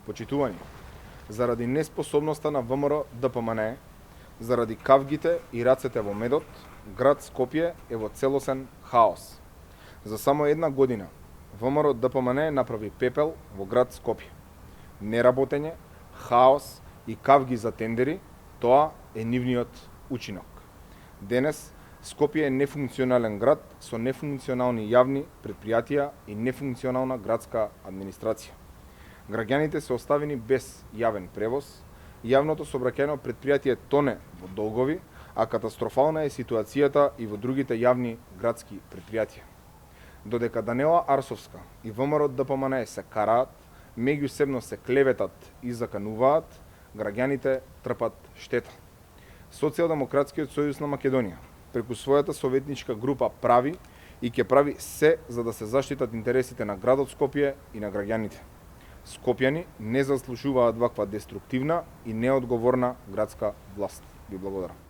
Почитувани, заради неспособноста на ВМРО ДПМНЕ, заради кавгите и рацете во медот, град Скопје е во целосен хаос. За само една година ВМРО ДПМНЕ направи пепел во град Скопје. Неработење, хаос и кавги за тендери, тоа е нивниот учинок. Денес Скопје е нефункционален град со нефункционални јавни предпријатија и нефункционална градска администрација. Граѓаните се оставени без јавен превоз, јавното сообраќајно предпријатие тоне во долгови, а катастрофална е ситуацијата и во другите јавни градски предпријатија. Додека Данела Арсовска и ВМРО ДПМНЕ се караат, меѓусебно се клеветат и закануваат, граѓаните трпат штета. Социјалдемократскиот сојуз на Македонија преку својата советничка група прави и ќе прави се за да се заштитат интересите на градот Скопје и на граѓаните. Скопјани не заслужуваат ваква деструктивна и неодговорна градска власт. Ви благодарам.